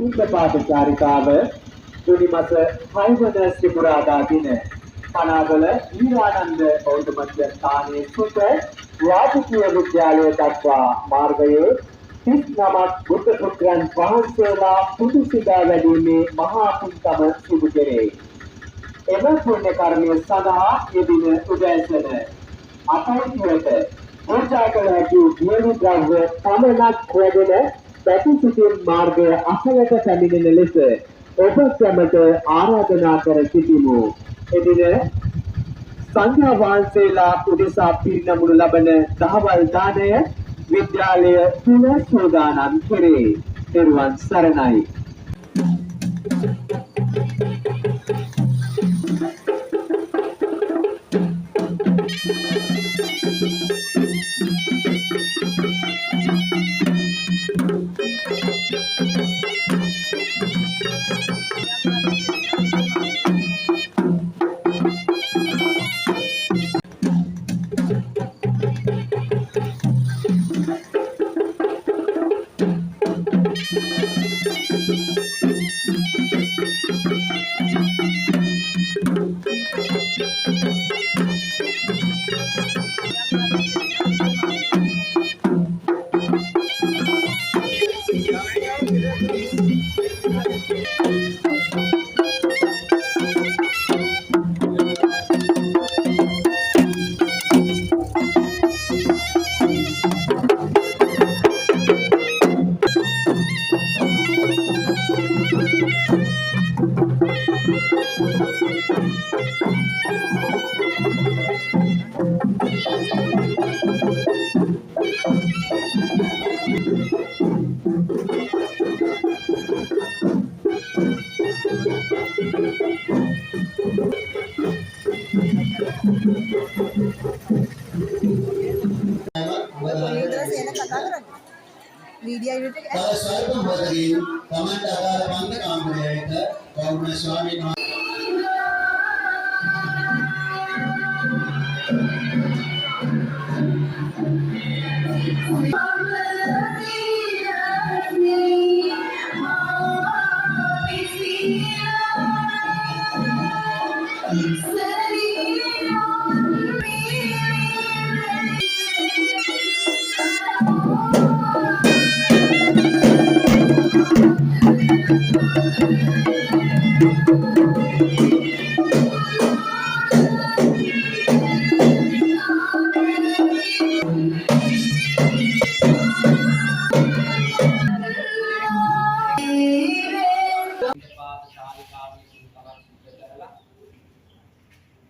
පිටපාත චාරිකාව ජුනි මාස 6 වන සිකුරාදා දින පනාගල ඊරානන්ද බෞද්ධ මධ්‍යස්ථානයේ සිට රාජකීය විද්‍යාලය දක්වා මාර්ගයේ 39ක් බුද්ධ පුත්‍රයන් වහන්සේලා පුදු සිතා වැඩීමේ මහා පින්කම සිදු කෙරේ. එම පුණ්‍ය කර්මය සඳහා එදින උදෑසන 8:00 පූජා කළ හැකි දියණි ද්‍රව්‍ය පමණක් හොයගෙන පැතිසිටින් මාර්ගය අසලට පැමිණෙන ලෙස ඔබ සැමට ආරාධනා කර සිටිමු. එදින සංඝයා වහන්සේලා උදෙසා පිරිනමනු ලබන දහවල් දාණය විද්‍යාලය තුල සෝදානම් කෙරේ. ත්වන් සරණයි. स्वल्पं वदति कमण्डकार पन्तकामयेत पौर्ණ स्वामी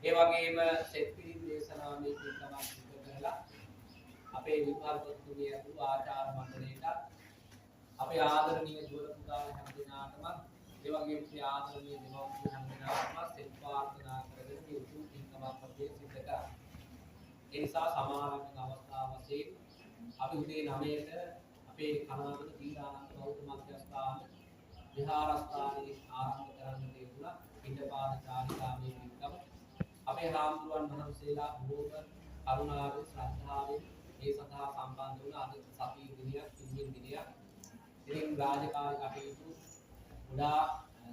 ඒ වගේම සෙත් පිළිම් දේශනාවේ පිටකමක් සිදු කරලා අපේ විභාගතුමිය වූ ආචාර්ය මණ්ඩලයට අපේ ආදරණීය දුවල පුතාලා හැම දිනාටම ඒ වගේම මේ ආදරණීය දෙමව්පියන් හැම දිනාටම සෙත් ප්‍රාර්ථනා කරගෙන මේ උතුම් පින්කමක් අපේ සිදු කරා. ඒ නිසා සමාරම්භක අවස්ථාව වශයෙන් අපි උදේ 9ට අපේ කනාගල දීරානන්ද බෞද්ධ මධ්‍යස්ථාන විහාරස්ථානයේ ආරම්භ කරන්න තිබුණා පිටපාත චාරිකාවේ පින්කම. අපේ රාම්දුරන් වහන්සේලා බොහෝම කරුණාවෙන් ශ්‍රද්ධාවෙන් මේ සඳහා සම්බන්ධ වුණ අද සතිය දිනයක් තුන්වෙනි දිනයක්. ඉතින් රාජකාරී කටයුතු උඩා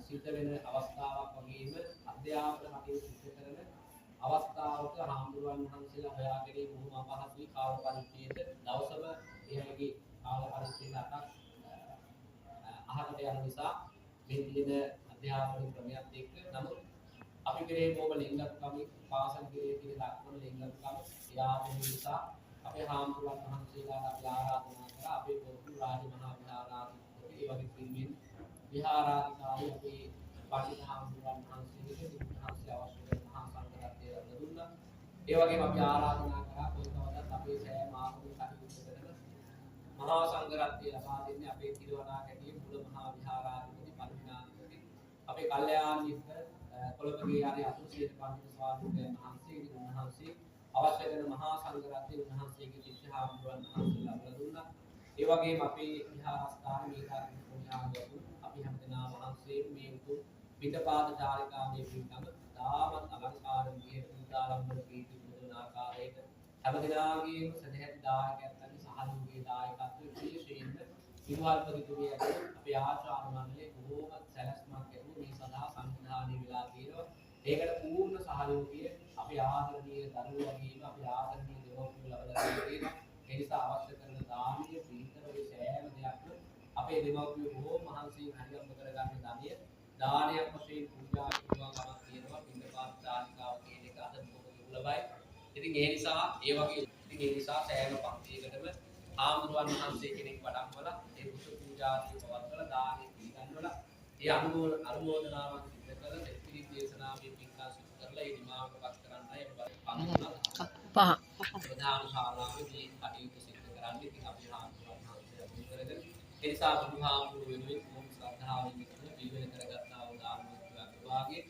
සිද්ධ වෙන අවස්ථාවක් වගේම අධ්‍යාපන කටයුතු සිදු කරන අවස්ථාවක රාම්දුරන් වහන්සේලා හොයා ගැනීම බොහොම අපහසුයි. කාල පරිච්ඡේද දවසම එයාගේ කාල පරිච්ඡේද 8ක් අහකට යන නිසා මේ දින අධ්‍යාපන ක්‍රමයක් එක්ක නමුත් අපි කෙරේ බොහොම ලිංගත්කම පාසල් කෙරේ තියෙන දක්වන ලිංගත්කම යාවෙන නිසා අපේ හාමුදුරුවන් වහන්සේලාට අපි ආරාධනා කරා අපේ පොදු රාජ මහා විහාරාධිපති ඒ වගේ පිරිමින් විහාරාධිකාරී අපේ පඬිතු හාමුදුරුවන් වහන්සේගේ වහන්සේ අවශ්‍ය කරන මහා සංඝරත්නය ලැබ දුන්නා. ඒ වගේම අපි ආරාධනා කරා කොයිකවදත් අපේ සෑම ආගමික කටයුතු කරන මහා සංඝරත්නය ලබා දෙන්නේ අපේ තිරුවනා කැටියේ මුල මහා විහාරාධිපති පරිඥාධිපති අපේ කල්යාණ මිත්‍ර කොළඹගේ ආදී අතුරුසිත පඬිතු ස්වාමීන් වහන්සේ උන්වහන්සේ අවශ්‍ය කරන මහා සංඝරත්නය උන්වහන්සේගේ ශිෂ්‍ය හාමුදුරුවන් වහන්සේලා ලබා දුන්නා. ඒ වගේම අපේ විහාරස්ථාන මේකාරී පුණ්‍යාගතු අපි හැමදෙනා වහන්සේ මේ උතුම් පිටපාත චාරිකාවේ පින්කම දාමත් අලංකාරයෙන් විහෙත උදාරම්භන ප්‍රීති පුදුන ආකාරයට හැමදෙනාගේම සදැහැති දායකයන්ගේ සහයෝගී දායකත්වයේ විශේෂයෙන්ම විවාල්පතිතුමිය අපේ ආචාර්ය මණ්ඩලයේ දෙමව්පියෝ බොහෝ මහන්සියෙන් හරියම්බ කරගන්න ධනිය දානයක් වශයෙන් පූජා කරනවා කමක් තියෙනවා පින්දපාත චාරිකාව කියන එක අද බොහෝ දුර්ලභයි. ඉතින් ඒ නිසා සෑම පන්තියකටම ආමුදුවන් වහන්සේ කෙනෙක් වඩම්වලා ඒ බුදු පූජාදී පවත්වලා දානෙ පිළිගන්නවලා ඒ අනුමෝදනාවක් සිදු කරලා දෙපිරි දේශනාවේ පින්කම් සිදු කරලා ඒ නිමාවකපත් කරන්නයි පහ ප්‍රධාන ශාලාවේදී කටයුතු සිදු කරන්නේ. ඉතින් අපි ආමුදුවන් වහන්සේ අනුමත කරගෙන ඒ නිසා බුදුහාමුදුරුවෝ වෙනුවෙන් මොහොත ශ්‍රද්ධාවෙන් යුතුව පිළිවෙල කරගත්තා වූ දානමත්වයක් වාගේ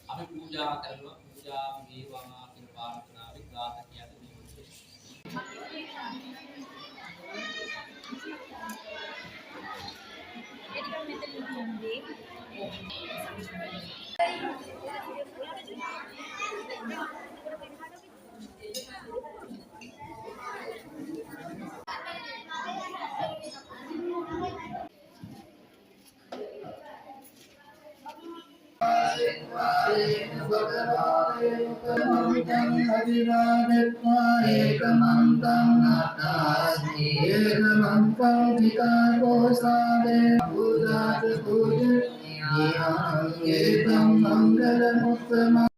අපි පූජා කරනවා. පූජා වේවා කියන ප්‍රාර්ථනාවෙන් ගාථා කියන්නේ मंगल